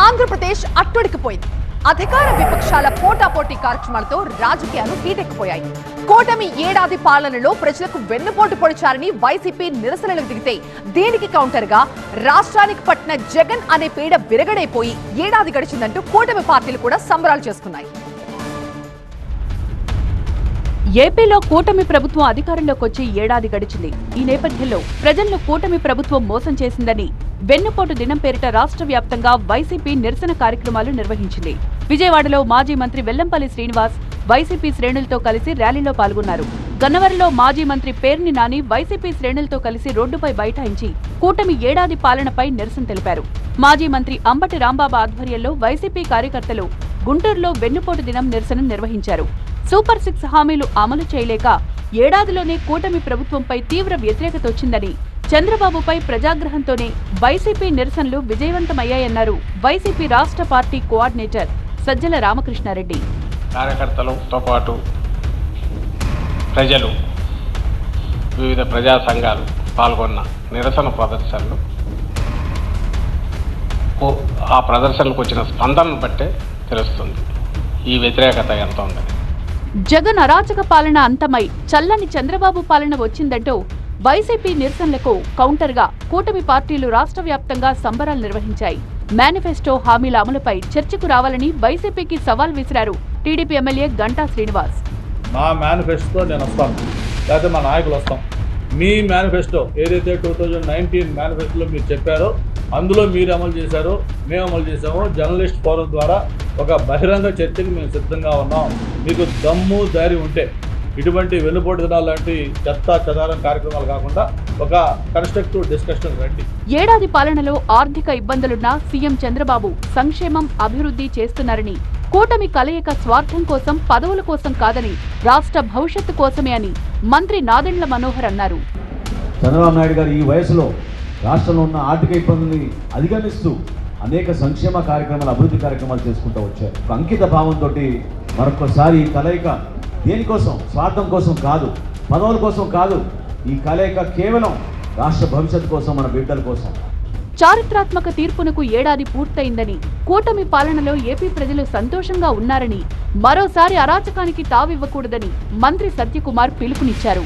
ఆంధ్రప్రదేశ్ అట్టుడికిపోయింది. అధికార విపక్షాల పోటాపోటీ కార్యక్రమాలతో రాజకీయాలు హీటెక్కిపోయాయి. కూటమి ఏడాది పాలనలో ప్రజలకు వెన్నుపోటు పొడిచారని వైసీపీ నిరసనలకు దిగితే దీనికి కౌంటర్ గా రాష్ట్రానికి పట్టిన జగన్ అనే పీడ విరగడైపోయి ఏడాది గడిచిందంటూ కూటమి పార్టీలు కూడా సంబరాలు చేసుకున్నాయి. ఏపీలో కూటమి ప్రభుత్వం అధికారంలోకి వచ్చి ఏడాది గడిచింది. ఈ నేపథ్యంలో ప్రజలను కూటమి ప్రభుత్వం మోసం చేసిందని వెన్నుపోటు దినం పేరిట రాష్ట్ర వ్యాప్తంగా వైసీపీ నిరసన కార్యక్రమాలు నిర్వహించింది. విజయవాడలో మాజీ మంత్రి వెల్లంపల్లి శ్రీనివాస్ వైసీపీ శ్రేణులతో కలిసి ర్యాలీలో పాల్గొన్నారు. గన్నవరంలో మాజీ మంత్రి పేర్ని నాని వైసీపీ శ్రేణులతో కలిసి రోడ్డుపై బైఠాయించి కూటమి ఏడాది పాలనపై నిరసన తెలిపారు. మాజీ మంత్రి అంబటి రాంబాబు ఆధ్వర్యంలో వైసీపీ కార్యకర్తలు గుంటూరులో వెన్నుపోటు దినం నిరసన నిర్వహించారు. సూపర్ 6 హామీలు అమలు చేయలేక ఏడాదిలోనే కూటమి ప్రభుత్వంపై తీవ్ర వ్యతిరేకత వచ్చిందని, చంద్రబాబుపై ప్రజాగ్రహంతోనే వైసీపీ నిరసనలు విజయవంతమయ్యాయన్నారు వైసీపీ రాష్ట్ర పార్టీ కోఆర్డినేటర్ సజ్జల రామకృష్ణారెడ్డి. కార్యకర్తలతో పాటు ప్రజలు, వివిధ ప్రజా సంఘాలు పాల్గొన్న నిరసన ప్రదర్శనలు, ఆ ప్రదర్శనలకు వచ్చిన స్పందనను బట్టే తెలుస్తుంది ఈ వ్యతిరేకత ఎంత ఉందని. జగన్ అరాచక పాలన అంతమై చల్లని చంద్రబాబు పాలన వచ్చిందంటూ వైసీపీ నిరసనలకు కౌంటర్గా కూటమి పార్టీలు రాష్ట్ర వ్యాప్తంగా సంబరాలు నిర్వహించాయి. మేనిఫెస్టో హామీల అమలుపై చర్చకు రావాలని వైసీపీకి సవాల్ విసిరారు టీడీపీ ఎమ్మెల్యే గంటా శ్రీనివాస్. మా మేనిఫెస్టో నేను వస్తాను, లేకపోతే మా నాయకులు వస్తాం. మీ మేనిఫెస్టో ఏదైతే 2019 మేనిఫెస్టోలో మీరు చెప్పారో అందులో మీరు అమలు చేశారో మేము అమలు చేసామో జర్నలిస్ట్ ఫోరం ద్వారా ఒక బహిరంగ చర్చకి మేము సిద్ధంగా ఉన్నాం. మీకు దమ్ము ధైర్యం ఉంటే ఇటువంటి వెన్నుపోటు దినాలు లాంటి చెత్త చెదారం కార్యక్రమాలు కాకుండా ఒక కన్స్ట్రక్టివ్ డిస్కషన్ రండి. ఏడాది పాలనలో ఆర్థిక ఇబ్బందులున్నా సీఎం చంద్రబాబు సంక్షేమం, అభివృద్ధి చేస్తున్నారని, కూటమి కలయిక స్వార్థం కోసం, పదవుల కోసం కాదని రాష్ట్ర భవిష్యత్తు కోసమే అని మంత్రి నాదెండ్ల మనోహర్ అన్నారు. చంద్రబాబు నాయుడు గారు ఈ వయసులో రాష్ట్రంలో ఉన్న ఆర్థిక ఇబ్బందుల్ని అధిగమిస్తూ అనేక సంక్షేమ కార్యక్రమాలు, అభివృద్ధి కార్యక్రమాలు చేసుకుంటూ వచ్చారు. అంకిత భావంతో మరొకసారి ఈ కలయిక దేనికోసం, స్వార్థం కోసం కాదు, పదవుల కోసం కాదు, ఈ కలయిక కేవలం రాష్ట్ర భవిష్యత్తు కోసం, మన బిడ్డల కోసం. చారిత్రాత్మక తీర్పునకు ఏడాది పూర్తయిందని, కూటమి పాలనలో ఏపీ ప్రజలు సంతోషంగా ఉన్నారని, మరోసారి అరాచకానికి తావివ్వకూడదని మంత్రి సత్యకుమార్ పిలుపునిచ్చారు.